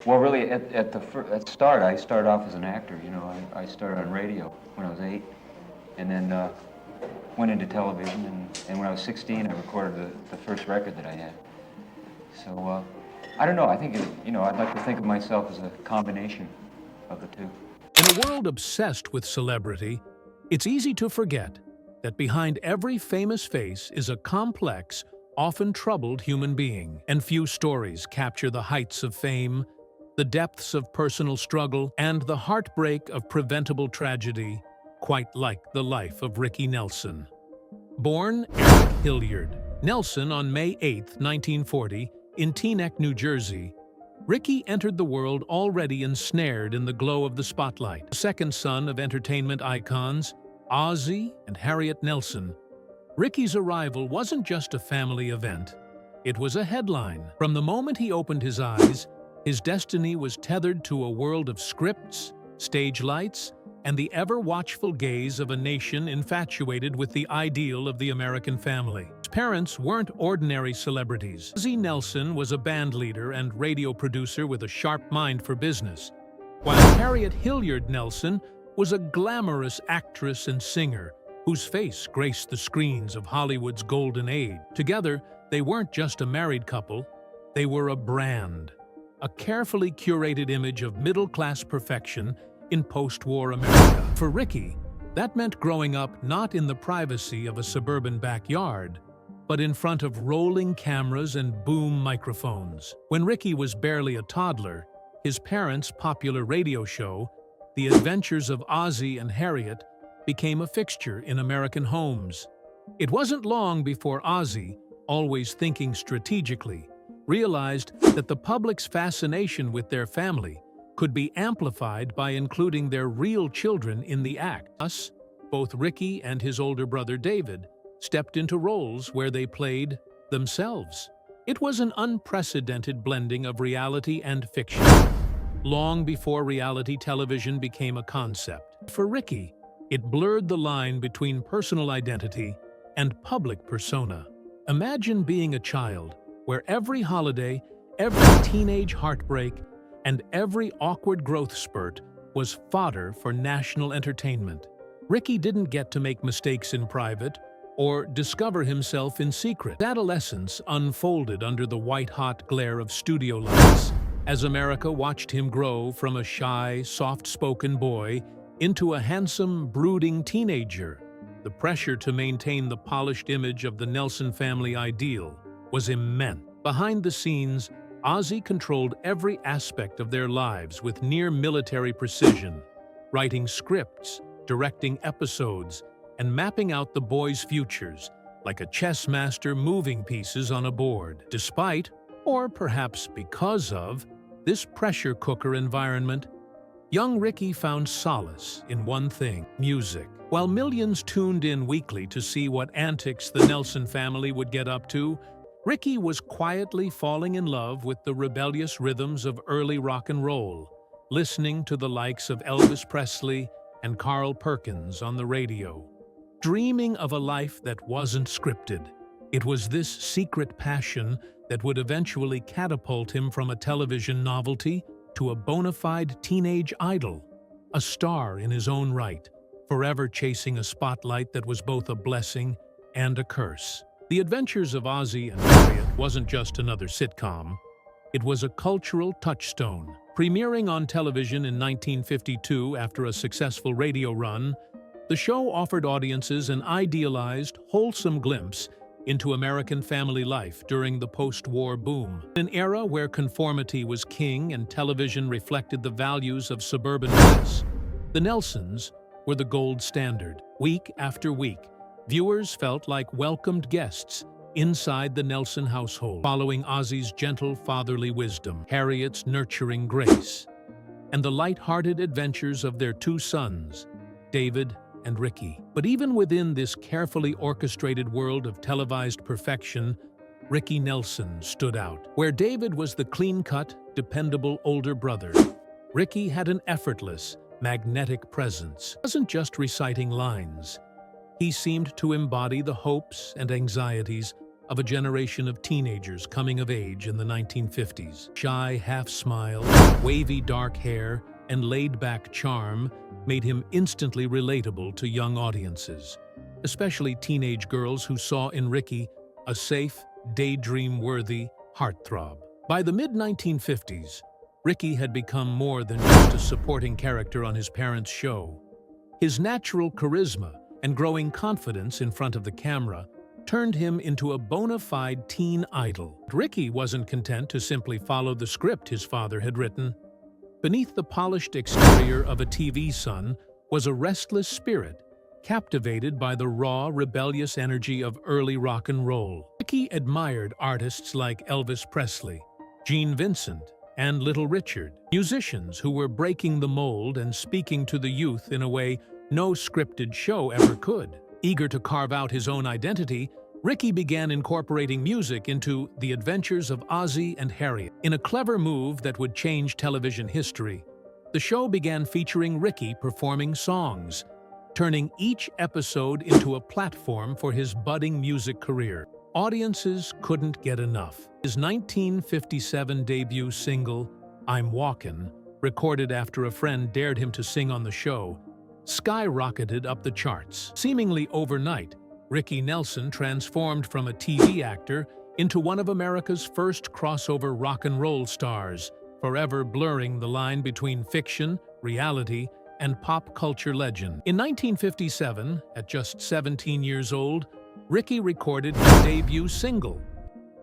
Well, really, at start, I started off as an actor. You know, I started on radio when I was 8, and then went into television. And when I was 16, I recorded the first record that I had. So I don't know. I think I'd like to think of myself as a combination of the two. In a world obsessed with celebrity, it's easy to forget that behind every famous face is a complex, often troubled human being. And few stories capture the heights of fame, the depths of personal struggle, and the heartbreak of preventable tragedy, quite like the life of Ricky Nelson. Born Eric Hilliard Nelson on May 8, 1940, in Teaneck, New Jersey, Ricky entered the world already ensnared in the glow of the spotlight. The second son of entertainment icons, Ozzie and Harriet Nelson, Ricky's arrival wasn't just a family event. It was a headline. From the moment he opened his eyes, his destiny was tethered to a world of scripts, stage lights, and the ever-watchful gaze of a nation infatuated with the ideal of the American family. His parents weren't ordinary celebrities. Ozzie Nelson was a band leader and radio producer with a sharp mind for business, while Harriet Hilliard Nelson was a glamorous actress and singer whose face graced the screens of Hollywood's golden age. Together, they weren't just a married couple, they were a brand, a carefully curated image of middle-class perfection in post-war America. For Ricky, that meant growing up not in the privacy of a suburban backyard, but in front of rolling cameras and boom microphones. When Ricky was barely a toddler, his parents' popular radio show, The Adventures of Ozzie and Harriet, became a fixture in American homes. It wasn't long before Ozzie, always thinking strategically, realized that the public's fascination with their family could be amplified by including their real children in the act. Thus, both Ricky and his older brother David stepped into roles where they played themselves. It was an unprecedented blending of reality and fiction, long before reality television became a concept. For Ricky, it blurred the line between personal identity and public persona. Imagine being a child where every holiday, every teenage heartbreak, and every awkward growth spurt was fodder for national entertainment. Ricky didn't get to make mistakes in private or discover himself in secret. Adolescence unfolded under the white-hot glare of studio lights as America watched him grow from a shy, soft-spoken boy into a handsome, brooding teenager. The pressure to maintain the polished image of the Nelson family ideal was immense. Behind the scenes, Ozzie controlled every aspect of their lives with near-military precision, writing scripts, directing episodes, and mapping out the boys' futures like a chess master moving pieces on a board. Despite, or perhaps because of, this pressure cooker environment, young Ricky found solace in one thing: music. While millions tuned in weekly to see what antics the Nelson family would get up to, Ricky was quietly falling in love with the rebellious rhythms of early rock and roll, listening to the likes of Elvis Presley and Carl Perkins on the radio. Dreaming of a life that wasn't scripted, it was this secret passion that would eventually catapult him from a television novelty to a bona fide teenage idol, a star in his own right, forever chasing a spotlight that was both a blessing and a curse. The Adventures of Ozzie and Harriet wasn't just another sitcom. It was a cultural touchstone. Premiering on television in 1952 after a successful radio run, the show offered audiences an idealized, wholesome glimpse into American family life during the post-war boom. In an era where conformity was king and television reflected the values of suburban bliss, the Nelsons were the gold standard. Week after week, viewers felt like welcomed guests inside the Nelson household, following Ozzie's gentle fatherly wisdom, Harriet's nurturing grace, and the light-hearted adventures of their two sons, David and Ricky. But even within this carefully orchestrated world of televised perfection, Ricky Nelson stood out. Where David was the clean-cut, dependable older brother, Ricky had an effortless, magnetic presence. He wasn't just reciting lines. He seemed to embody the hopes and anxieties of a generation of teenagers coming of age in the 1950s. Shy half-smile, wavy dark hair, and laid-back charm made him instantly relatable to young audiences, especially teenage girls who saw in Ricky a safe, daydream-worthy heartthrob. By the mid-1950s, Ricky had become more than just a supporting character on his parents' show. His natural charisma and growing confidence in front of the camera turned him into a bona fide teen idol. Ricky wasn't content to simply follow the script his father had written. Beneath the polished exterior of a TV son was a restless spirit, captivated by the raw, rebellious energy of early rock and roll. Ricky admired artists like Elvis Presley, Gene Vincent, and Little Richard, musicians who were breaking the mold and speaking to the youth in a way no scripted show ever could. Eager to carve out his own identity, Ricky began incorporating music into The Adventures of Ozzie and Harriet. In a clever move that would change television history, the show began featuring Ricky performing songs, turning each episode into a platform for his budding music career. Audiences couldn't get enough. His 1957 debut single, I'm Walkin', recorded after a friend dared him to sing on the show, skyrocketed up the charts. Seemingly overnight, Ricky Nelson transformed from a TV actor into one of America's first crossover rock and roll stars, forever blurring the line between fiction, reality, and pop culture legend. In 1957, at just 17 years old, Ricky recorded his debut single,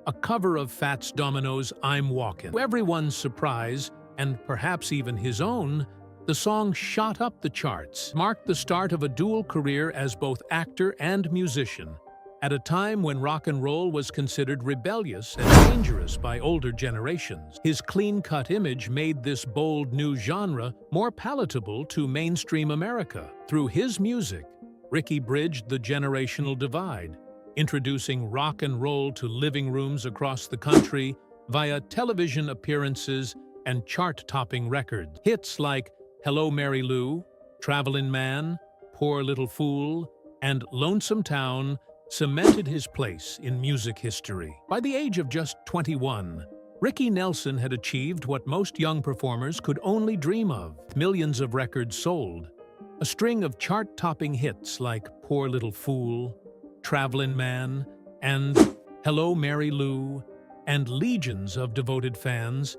a cover of Fats Domino's I'm Walkin'. To everyone's surprise, and perhaps even his own, the song shot up the charts, marked the start of a dual career as both actor and musician, at a time when rock and roll was considered rebellious and dangerous by older generations. His clean-cut image made this bold new genre more palatable to mainstream America. Through his music, Ricky bridged the generational divide, introducing rock and roll to living rooms across the country via television appearances and chart-topping records. Hits like Hello Mary Lou, Travelin' Man, Poor Little Fool, and Lonesome Town cemented his place in music history. By the age of just 21, Ricky Nelson had achieved what most young performers could only dream of. Millions of records sold, a string of chart-topping hits like Poor Little Fool, Travelin' Man, and Hello Mary Lou, and legions of devoted fans.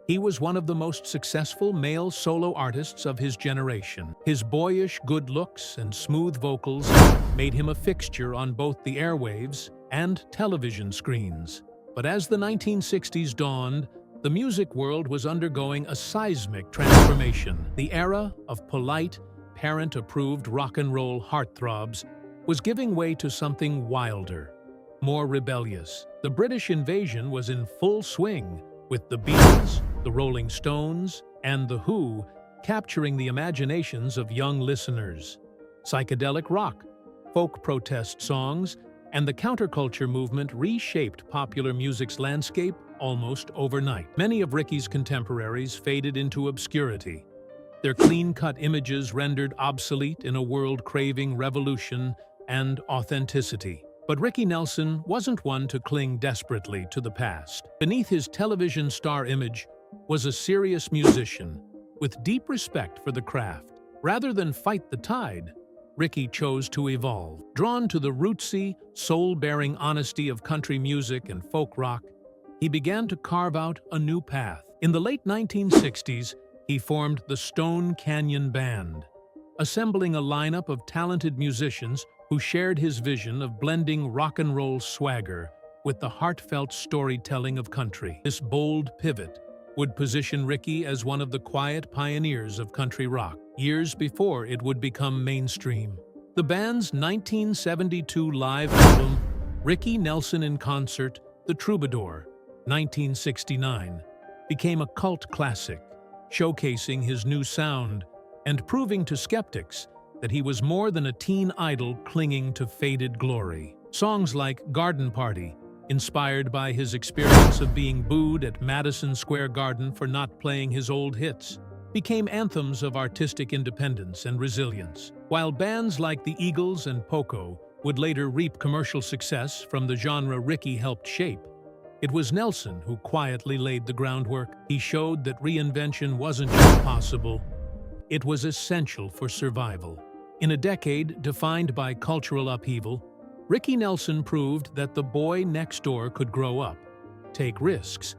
He was one of the most successful male solo artists of his generation. His boyish good looks and smooth vocals made him a fixture on both the airwaves and television screens. But as the 1960s dawned, the music world was undergoing a seismic transformation. The era of polite, parent-approved rock and roll heartthrobs was giving way to something wilder, more rebellious. The British invasion was in full swing, with the Beatles, the Rolling Stones, and The Who capturing the imaginations of young listeners. Psychedelic rock, folk protest songs, and the counterculture movement reshaped popular music's landscape almost overnight. Many of Ricky's contemporaries faded into obscurity, their clean-cut images rendered obsolete in a world craving revolution and authenticity. But Ricky Nelson wasn't one to cling desperately to the past. Beneath his television star image was a serious musician with deep respect for the craft. Rather than fight the tide, Ricky chose to evolve. Drawn to the rootsy, soul-bearing honesty of country music and folk rock, he began to carve out a new path. In the late 1960s, he formed the Stone Canyon Band, assembling a lineup of talented musicians who shared his vision of blending rock and roll swagger with the heartfelt storytelling of country. This bold pivot would position Ricky as one of the quiet pioneers of country rock, years before it would become mainstream. The band's 1972 live album, Ricky Nelson in Concert, The Troubadour, 1969, became a cult classic, showcasing his new sound and proving to skeptics that he was more than a teen idol clinging to faded glory. Songs like Garden Party, inspired by his experience of being booed at Madison Square Garden for not playing his old hits, became anthems of artistic independence and resilience, while bands like the Eagles and Poco would later reap commercial success from the genre Ricky helped shape, it was Nelson who quietly laid the groundwork. He showed that reinvention wasn't just possible, it was essential for survival. In a decade defined by cultural upheaval, Ricky Nelson proved that the boy next door could grow up, take risks,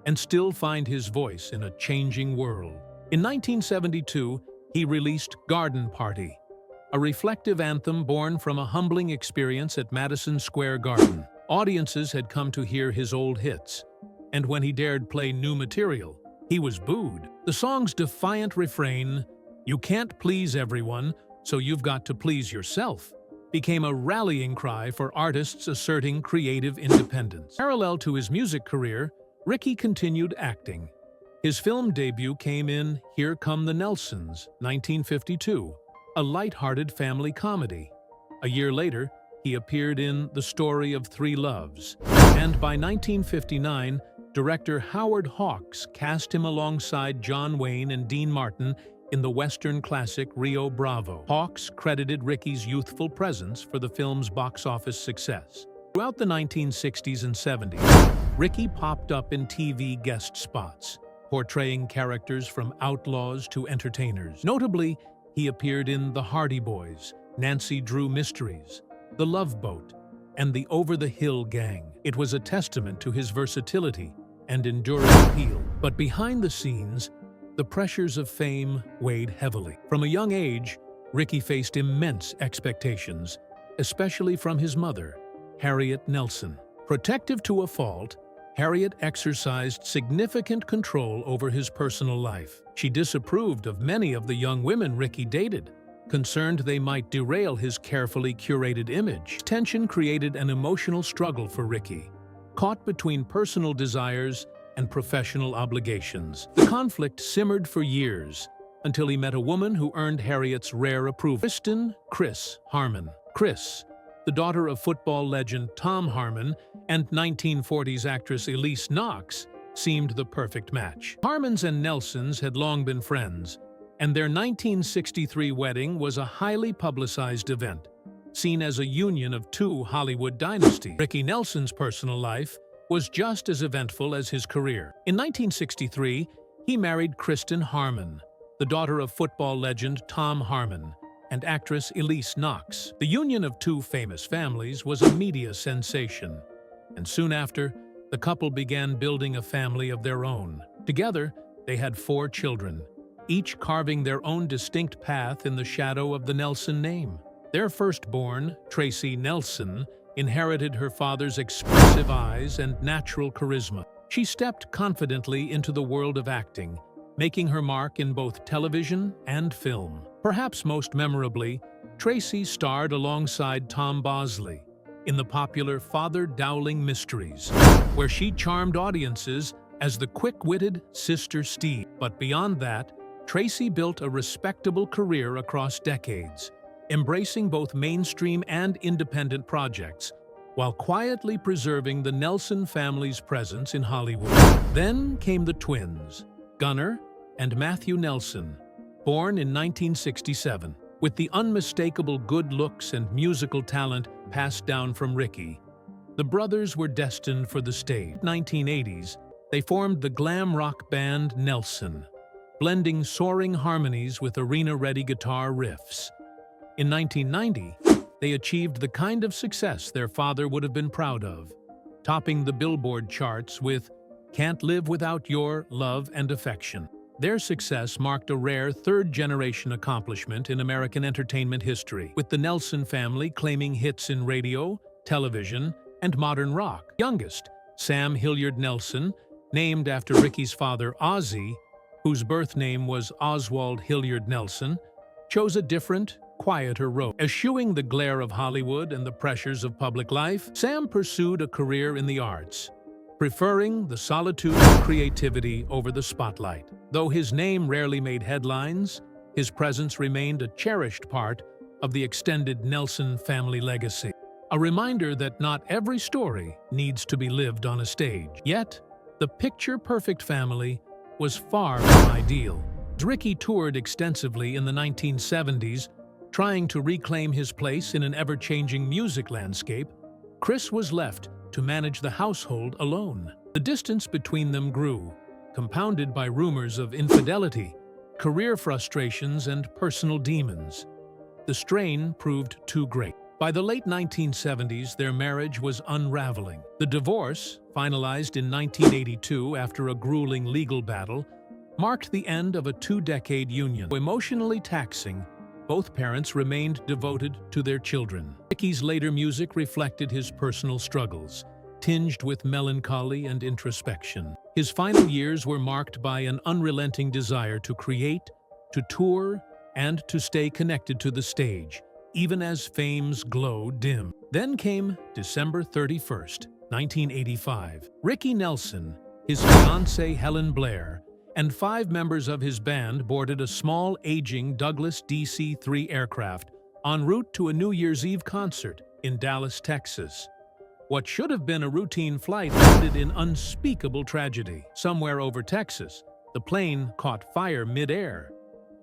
and still find his voice in a changing world. In 1972, he released Garden Party, a reflective anthem born from a humbling experience at Madison Square Garden. Audiences had come to hear his old hits, and when he dared play new material, he was booed. The song's defiant refrain, "You can't please everyone, so you've got to please yourself," became a rallying cry for artists asserting creative independence. Parallel to his music career, Ricky continued acting. His film debut came in Here Come the Nelsons, 1952, a light-hearted family comedy. A year later, he appeared in The Story of Three Loves, and by 1959, director Howard Hawks cast him alongside John Wayne and Dean Martin in the Western classic Rio Bravo. Hawks credited Ricky's youthful presence for the film's box office success. Throughout the 1960s and 70s, Ricky popped up in TV guest spots, portraying characters from outlaws to entertainers. Notably, he appeared in The Hardy Boys, Nancy Drew Mysteries, The Love Boat, and The Over the Hill Gang. It was a testament to his versatility and enduring appeal. But behind the scenes, the pressures of fame weighed heavily. From a young age, Ricky faced immense expectations, especially from his mother, Harriet Nelson. Protective to a fault, Harriet exercised significant control over his personal life. She disapproved of many of the young women Ricky dated, concerned they might derail his carefully curated image. Tension created an emotional struggle for Ricky, caught between personal desires and professional obligations. The conflict simmered for years, until he met a woman who earned Harriet's rare approval. Chris Harmon. Chris, the daughter of football legend Tom Harmon and 1940s actress Elise Knox, seemed the perfect match. Harmons and Nelsons had long been friends, and their 1963 wedding was a highly publicized event, seen as a union of two Hollywood dynasties. Ricky Nelson's personal life was just as eventful as his career. In 1963, he married Kristen Harmon, the daughter of football legend Tom Harmon and actress Elise Knox. The union of two famous families was a media sensation, and soon after, the couple began building a family of their own. Together, they had 4 children, each carving their own distinct path in the shadow of the Nelson name. Their firstborn, Tracy Nelson, inherited her father's expressive eyes and natural charisma. She stepped confidently into the world of acting, making her mark in both television and film. Perhaps most memorably, Tracy starred alongside Tom Bosley in the popular Father Dowling Mysteries, where she charmed audiences as the quick-witted Sister Steve. But beyond that, Tracy built a respectable career across decades, embracing both mainstream and independent projects, while quietly preserving the Nelson family's presence in Hollywood. Then came the twins, Gunnar and Matthew Nelson, born in 1967. With the unmistakable good looks and musical talent passed down from Ricky, the brothers were destined for the stage. In the 1980s, they formed the glam rock band Nelson, blending soaring harmonies with arena-ready guitar riffs. In 1990, they achieved the kind of success their father would have been proud of, topping the Billboard charts with Can't Live Without Your Love and Affection. Their success marked a rare third-generation accomplishment in American entertainment history, with the Nelson family claiming hits in radio, television, and modern rock. Youngest, Sam Hilliard Nelson, named after Ricky's father Ozzie, whose birth name was Oswald Hilliard Nelson, chose a different, quieter road. Eschewing the glare of Hollywood and the pressures of public life, Sam pursued a career in the arts, preferring the solitude of creativity over the spotlight. Though his name rarely made headlines, his presence remained a cherished part of the extended Nelson family legacy. A reminder that not every story needs to be lived on a stage. Yet, the picture-perfect family was far from ideal. Ricky toured extensively in the 1970s, Trying to reclaim his place in an ever-changing music landscape, Chris was left to manage the household alone. The distance between them grew, compounded by rumors of infidelity, career frustrations, and personal demons. The strain proved too great. By the late 1970s, their marriage was unraveling. The divorce, finalized in 1982 after a grueling legal battle, marked the end of a two-decade union. Emotionally taxing, both parents remained devoted to their children. Ricky's later music reflected his personal struggles, tinged with melancholy and introspection. His final years were marked by an unrelenting desire to create, to tour, and to stay connected to the stage, even as fame's glow dimmed. Then came December 31st, 1985. Ricky Nelson, his fiancée Helen Blair, and 5 members of his band boarded a small, aging Douglas DC-3 aircraft en route to a New Year's Eve concert in Dallas, Texas. What should have been a routine flight ended in unspeakable tragedy. Somewhere over Texas, the plane caught fire mid-air.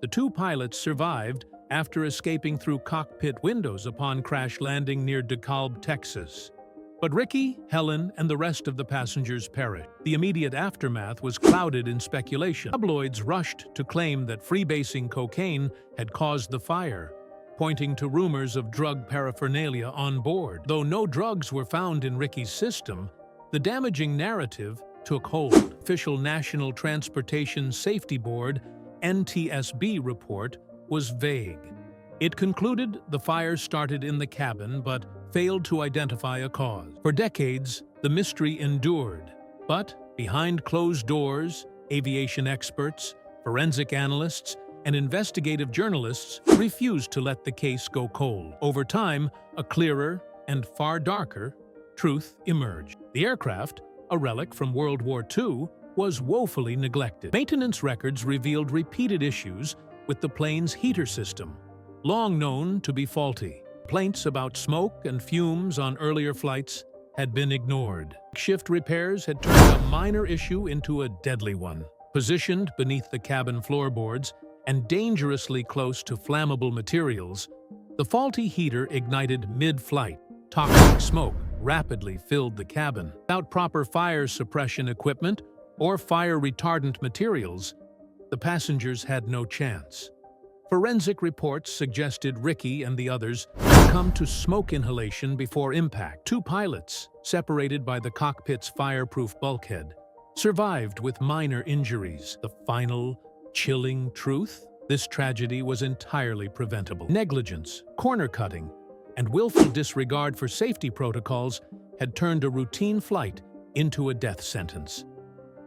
The 2 pilots survived after escaping through cockpit windows upon crash landing near DeKalb, Texas. But Ricky, Helen, and the rest of the passengers perished. The immediate aftermath was clouded in speculation. Tabloids rushed to claim that freebasing cocaine had caused the fire, pointing to rumors of drug paraphernalia on board. Though no drugs were found in Ricky's system, the damaging narrative took hold. Official National Transportation Safety Board (NTSB) report was vague. It concluded the fire started in the cabin but failed to identify a cause. For decades, the mystery endured, but behind closed doors, aviation experts, forensic analysts, and investigative journalists refused to let the case go cold. Over time, a clearer and far darker truth emerged. The aircraft, a relic from World War II, was woefully neglected. Maintenance records revealed repeated issues with the plane's heater system, long known to be faulty. Complaints about smoke and fumes on earlier flights had been ignored. Shift repairs had turned a minor issue into a deadly one. Positioned beneath the cabin floorboards and dangerously close to flammable materials, the faulty heater ignited mid-flight. Toxic smoke rapidly filled the cabin. Without proper fire suppression equipment or fire retardant materials, the passengers had no chance. Forensic reports suggested Ricky and the others succumbed to smoke inhalation before impact. 2 pilots, separated by the cockpit's fireproof bulkhead, survived with minor injuries. The final, chilling truth? This tragedy was entirely preventable. Negligence, corner cutting, and willful disregard for safety protocols had turned a routine flight into a death sentence.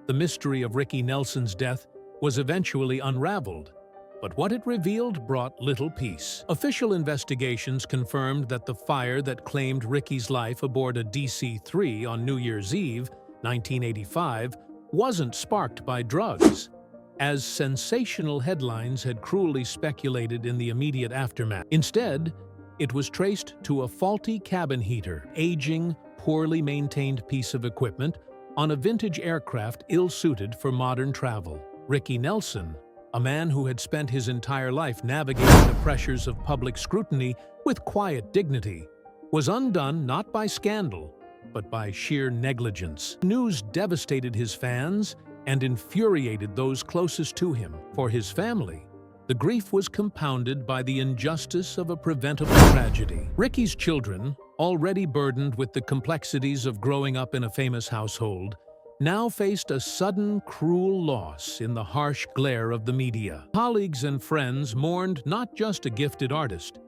The mystery of Ricky Nelson's death was eventually unraveled, but what it revealed brought little peace. Official investigations confirmed that the fire that claimed Ricky's life aboard a DC-3 on New Year's Eve, 1985, wasn't sparked by drugs, as sensational headlines had cruelly speculated in the immediate aftermath. Instead, it was traced to a faulty cabin heater, aging, poorly maintained piece of equipment on a vintage aircraft ill-suited for modern travel. Ricky Nelson, a man who had spent his entire life navigating the pressures of public scrutiny with quiet dignity, was undone not by scandal, but by sheer negligence. News devastated his fans and infuriated those closest to him. For his family, the grief was compounded by the injustice of a preventable tragedy. Ricky's children, already burdened with the complexities of growing up in a famous household, now faced a sudden, cruel loss in the harsh glare of the media. Colleagues and friends mourned not just a gifted artist,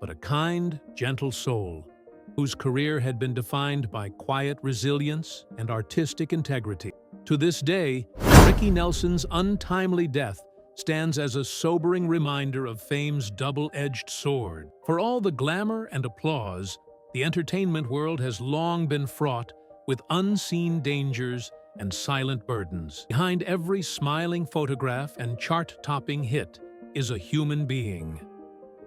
but a kind, gentle soul, whose career had been defined by quiet resilience and artistic integrity. To this day, Ricky Nelson's untimely death stands as a sobering reminder of fame's double-edged sword. For all the glamour and applause, the entertainment world has long been fraught with unseen dangers and silent burdens. Behind every smiling photograph and chart-topping hit is a human being,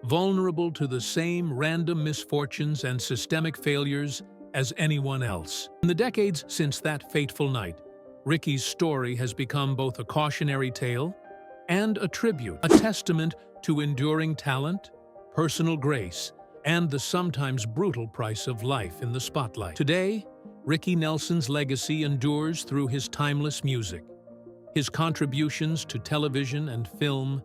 vulnerable to the same random misfortunes and systemic failures as anyone else. In the decades since that fateful night, Ricky's story has become both a cautionary tale and a tribute, a testament to enduring talent, personal grace, and the sometimes brutal price of life in the spotlight. Today, Ricky Nelson's legacy endures through his timeless music, his contributions to television and film,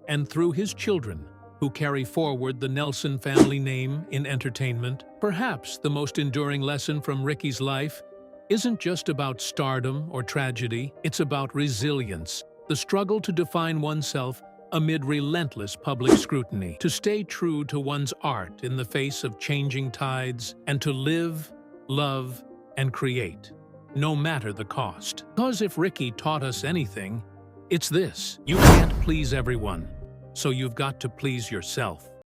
and through his children, who carry forward the Nelson family name in entertainment. Perhaps the most enduring lesson from Ricky's life isn't just about stardom or tragedy, it's about resilience, the struggle to define oneself amid relentless public scrutiny, to stay true to one's art in the face of changing tides, and to live, love, and create, no matter the cost. Because if Ricky taught us anything, it's this: you can't please everyone, so you've got to please yourself.